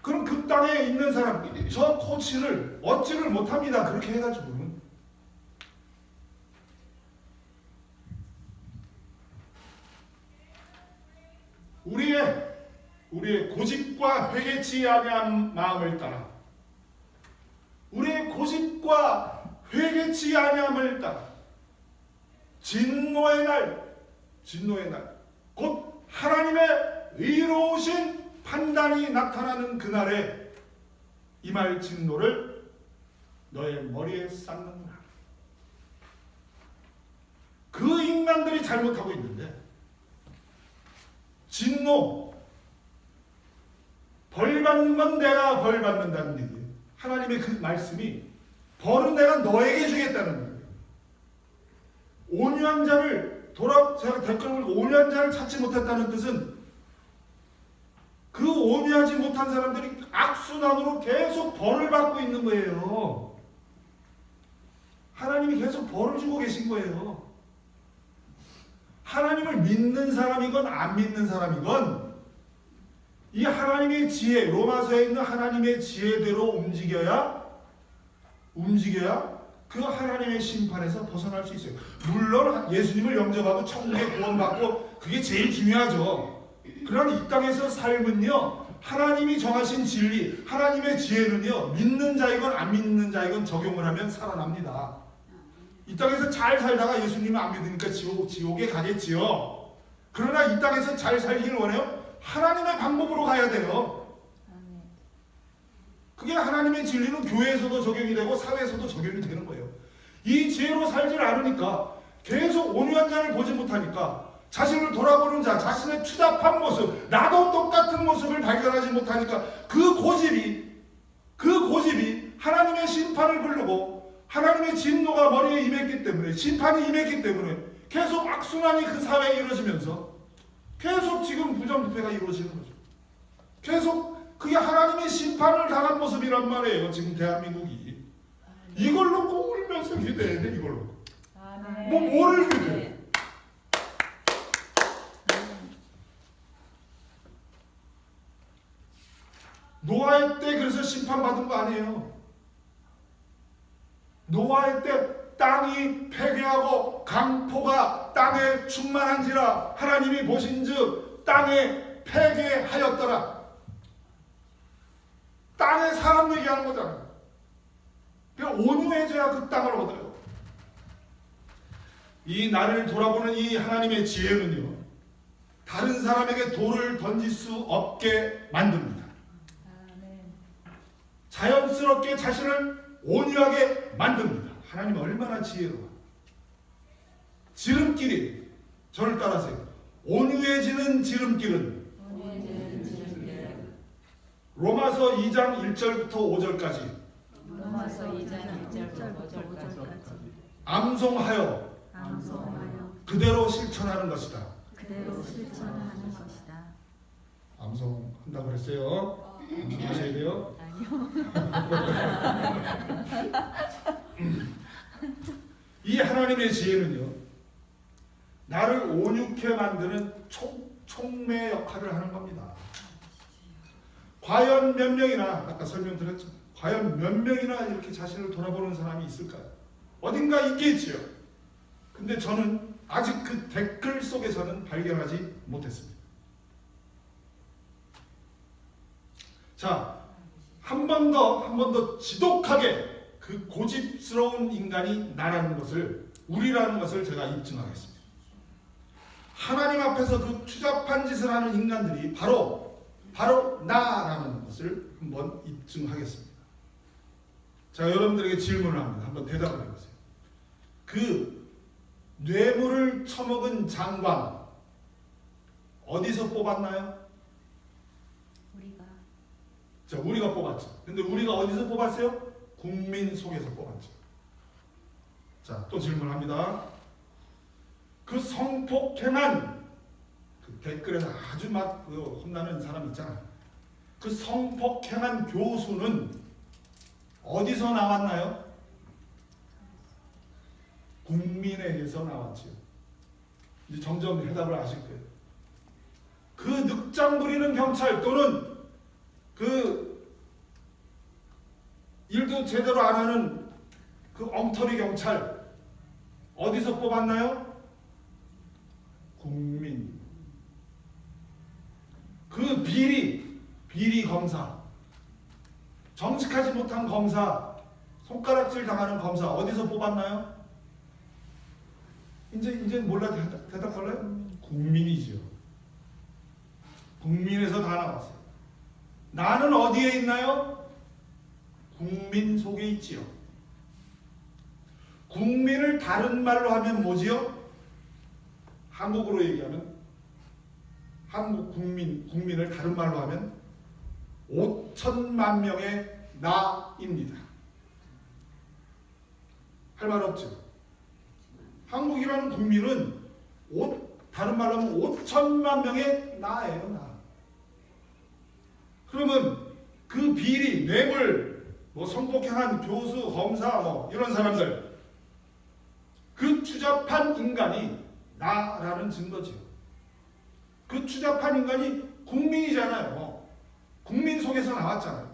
그럼 그 땅에 있는 사람, 저 코치를 얻지를 못합니다. 그렇게 해가지고는. 우리의 고집과 회개치 아니한 마음을 따라, 우리의 고집과 회개치 아니함을 따라 진노의 날, 곧 하나님의 의로우신 판단이 나타나는 그날에 임할 진노를 너의 머리에 쌓는구나. 그 인간들이 잘못하고 있는데 진노, 벌 받는 건 내가 벌 받는다는 얘기예요. 하나님의 그 말씀이 벌은 내가 너에게 주겠다는 거예요. 온유한 자를 제가 댓글을 보고 온유한 자를 찾지 못했다는 뜻은 그 온유하지 못한 사람들이 악순환으로 계속 벌을 받고 있는 거예요. 하나님이 계속 벌을 주고 계신 거예요. 하나님을 믿는 사람이건 안 믿는 사람이건 이 하나님의 지혜, 로마서에 있는 하나님의 지혜대로 움직여야 그 하나님의 심판에서 벗어날 수 있어요. 물론 예수님을 영접하고 천국에 구원받고 그게 제일 중요하죠. 그러나 이 땅에서 삶은요, 하나님이 정하신 진리, 하나님의 지혜는요, 믿는 자이건 안 믿는 자이건 적용을 하면 살아납니다. 이 땅에서 잘 살다가 예수님을 안 믿으니까 지옥에 가겠지요. 그러나 이 땅에서 잘 살기를 원해요? 하나님의 방법으로 가야 돼요. 그게 하나님의 진리는 교회에서도 적용이 되고 사회에서도 적용이 되는 거예요. 이 지혜로 살질 않으니까, 계속 온유한 자를 보지 못하니까, 자신을 돌아보는 자, 자신의 추잡한 모습, 나도 똑같은 모습을 발견하지 못하니까 그 고집이 하나님의 심판을 부르고 하나님의 진노가 머리에 임했기 때문에, 심판이 임했기 때문에 계속 악순환이 그 사회에 이루어지면서 계속 지금 부정부패가 이루어지는 거죠. 계속 그게 하나님의 심판을 당한 모습이란 말이에요. 지금 대한민국이. 이걸 놓고 울면서 기도해야 돼. 이걸로. 뭐를 기도해? 노아의 때 그래서 심판받은 거 아니에요. 노아의 때 땅이 폐괴하고 강포가 땅에 충만한지라 하나님이 보신즉 땅에 폐괴하였더라. 땅에 사람 얘기하는 거잖아요. 그러니까 온유해져야 그 땅을 얻어요. 이 나를 돌아보는 이 하나님의 지혜는요, 다른 사람에게 돌을 던질 수 없게 만듭니다. 자연스럽게 자신을 온유하게 만듭니다. 하나님 얼마나 지혜로워. 지름길이, 저를 따라하세요. 온유해지는 지름길은 로마서 2장 1절부터 5절까지 암송하여 그대로 실천하는 것이다. 암송한다고 그랬어요. 하셔야 돼요. 이 하나님의 지혜는요, 나를 온유케 만드는 촉매 역할을 하는 겁니다. 과연 몇 명이나, 아까 설명드렸죠, 과연 몇 명이나 이렇게 자신을 돌아보는 사람이 있을까요? 어딘가 있겠지요. 근데 저는 아직 그 댓글 속에서는 발견하지 못했습니다. 자, 한 번 더 지독하게 그 고집스러운 인간이 나라는 것을, 우리라는 것을 제가 입증하겠습니다. 하나님 앞에서 그 추잡한 짓을 하는 인간들이 바로 나라는 것을 한번 입증하겠습니다. 자, 여러분들에게 질문을 합니다. 한번 대답을 해보세요. 그 뇌물을 처먹은 장관 어디서 뽑았나요? 우리가 뽑았죠. 근데 우리가 어디서 뽑았어요? 국민 속에서 뽑았죠. 자, 또 질문합니다. 그 성폭행한, 그 댓글에서 아주 막 혼나는 사람 있잖아요. 그 성폭행한 교수는 어디서 나왔나요? 국민에게서 나왔지요. 이제 점점 해답을 아실 거예요. 그 늑장 부리는 경찰 또는 그 일도 제대로 안 하는 그 엉터리 경찰 어디서 뽑았나요? 국민. 그 비리 검사, 정직하지 못한 검사, 손가락질 당하는 검사 어디서 뽑았나요? 이제 몰라 대답할래요? 국민이죠. 국민에서 다 나왔어요. 나는 어디에 있나요? 국민 속에 있지요. 국민을 다른 말로 하면 뭐지요? 한국으로 얘기하면, 한국 국민을 다른 말로 하면 5천만 명의 나입니다. 할 말 없죠? 한국이라는 국민은 다른 말로 하면 5천만 명의 나예요, 나. 그러면 그 비리, 뇌물, 성폭행한 교수, 검사, 이런 사람들, 그 추잡한 인간이 나라는 증거죠. 그 추잡한 인간이 국민이잖아요. 국민 속에서 나왔잖아요.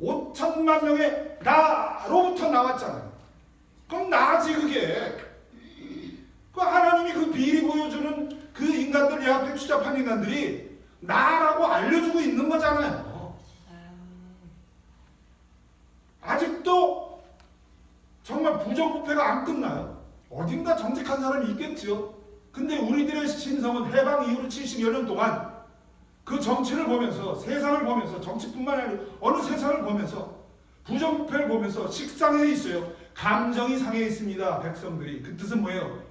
5천만 명의 나로부터 나왔잖아요. 그럼 나지 그게. 그 하나님이 그 비리 보여주는 그 인간들, 내 앞에 추잡한 인간들이 나라고 알려주고 있는 거잖아요. 아직도 정말 부정부패가 안 끝나요. 어딘가 정직한 사람이 있겠지요. 근데 우리들의 신성은 해방 이후로 70여 년 동안 그 정치를 보면서, 세상을 보면서, 정치뿐만 아니라 어느 세상을 보면서, 부정부패를 보면서 식상해 있어요. 감정이 상해 있습니다. 백성들이. 그 뜻은 뭐예요?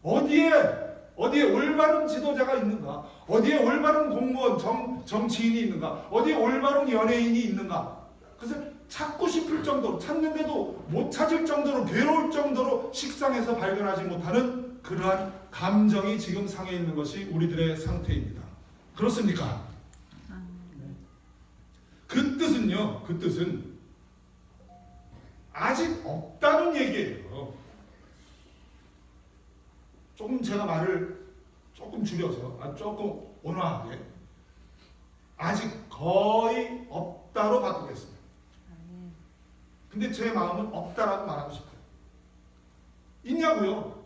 어디에 올바른 지도자가 있는가? 어디에 올바른 공무원, 정치인이 있는가? 어디에 올바른 연예인이 있는가? 그래서 찾고 싶을 정도로, 찾는데도 못 찾을 정도로, 괴로울 정도로 식상해서 발견하지 못하는 그러한 감정이 지금 상해 있는 것이 우리들의 상태입니다. 그렇습니까? 그 뜻은요, 그 뜻은 아직 없다는 얘기예요. 조금 제가 말을 조금 줄여서, 조금 온화하게, 아직 거의 없다로 바꾸겠습니다. 근데 제 마음은 없다라고 말하고 싶어요. 있냐고요?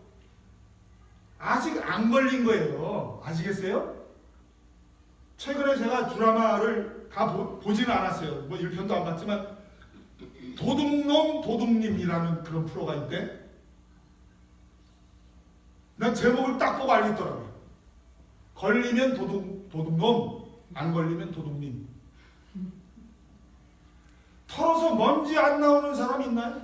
아직 안 걸린 거예요. 아시겠어요? 최근에 제가 드라마를 다 보지는 않았어요. 1편도 안 봤지만 도둑놈 도둑님이라는 그런 프로가 있대. 난 제목을 딱 보고 알겠더라고요. 걸리면 도둑놈, 안 걸리면 도둑님. 털어서 먼지 안 나오는 사람이 있나요?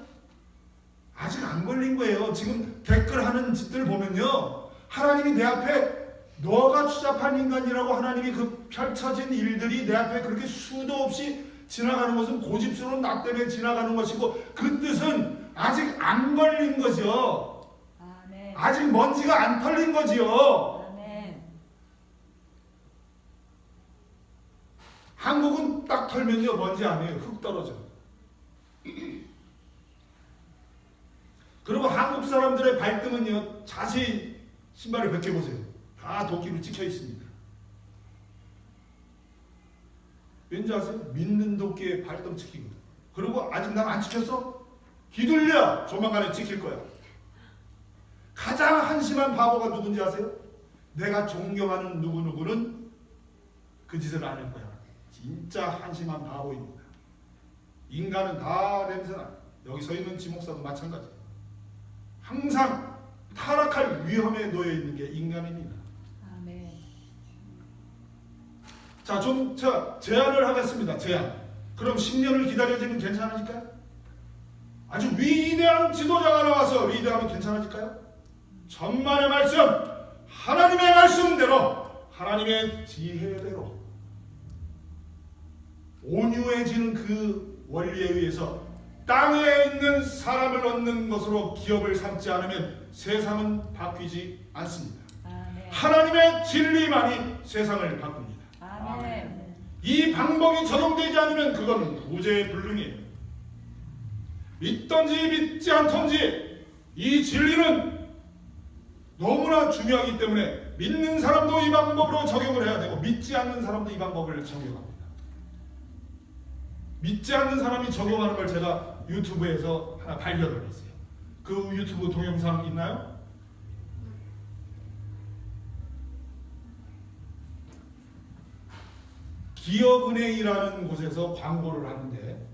아직 안 걸린 거예요. 지금 댓글 하는 짓들 보면요, 하나님이 내 앞에 너가 추잡한 인간이라고 하나님이 그 펼쳐진 일들이 내 앞에 그렇게 수도 없이 지나가는 것은 고집스러운 나 때문에 지나가는 것이고, 그 뜻은 아직 안 걸린 거죠. 아멘. 아직 먼지가 안 털린 거지요. 아멘. 한국은 딱 털면요 먼지 아니에요. 흙 떨어져. 그리고 한국 사람들의 발등은요 자세히 신발을 벗겨보세요. 다 도끼로 찍혀 있습니다. 왠지 아세요? 믿는 도끼에 발등 찍히거든. 그리고 아직 난 안 찍혔어? 휘둘려! 조만간에 찍힐 거야. 가장 한심한 바보가 누군지 아세요? 내가 존경하는 누구누구는 그 짓을 안 할 거야. 진짜 한심한 바보입니다. 인간은 다 냄새나. 여기 서 있는 지목사도 마찬가지. 항상 타락할 위험에 놓여 있는 게 인간입니다. 아멘. 자, 좀 제안을 하겠습니다. 제안. 그럼 10년을 기다려지면 괜찮아질까요? 아주 위대한 지도자가 나와서 리드하면 괜찮아질까요? 천만의 말씀, 하나님의 말씀대로, 하나님의 지혜대로 온유해지는 그 원리에 의해서 땅에 있는 사람을 얻는 것으로 기업을 삼지 않으면 세상은 바뀌지 않습니다. 아멘. 하나님의 진리만이 세상을 바꿉니다. 아멘. 이 방법이 적용되지 않으면 그건 구제불능이에요. 믿던지 믿지 않던지 이 진리는 너무나 중요하기 때문에 믿는 사람도 이 방법으로 적용을 해야 되고 믿지 않는 사람도 이 방법을 적용합니다. 믿지 않는 사람이 적용하는 걸 제가 유튜브에서 하나 발견을 했어요. 그 유튜브 동영상 있나요? 기업은행이라는 곳에서 광고를 하는데